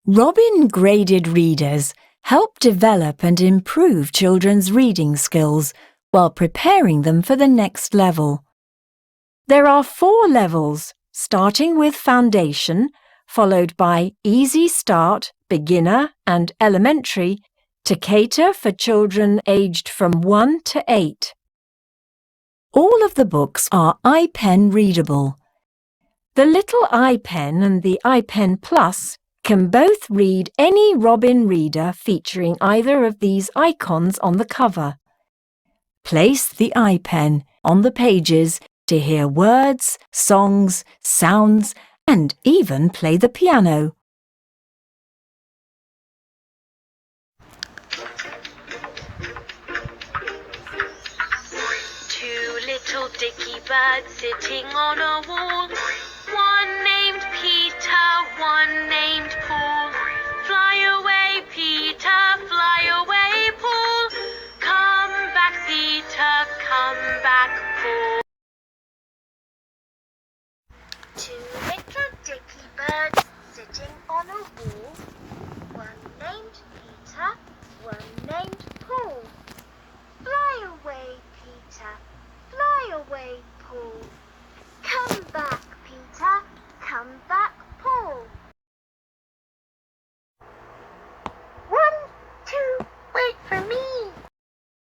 Robin graded readers help develop and improve children's reading skills while preparing them for the next level. There are 4 levels, starting with Foundation, followed by Easy Start, Beginner and Elementary, to cater for children aged from 1 to 8. All of the books are iPen readable. The little iPen and the iPen Plus can both read any Robin reader featuring either of these icons on the cover. Place the iPen on the pages to hear words, songs, sounds, and even play the piano. Two little dicky birds sitting on a wall. One named Peter, one named Paul. Fly away, Peter, fly away, Paul. Come back, Peter, come back, Paul. Two little dicky birds sitting on a wall. One named Peter, one named Paul. Fly away,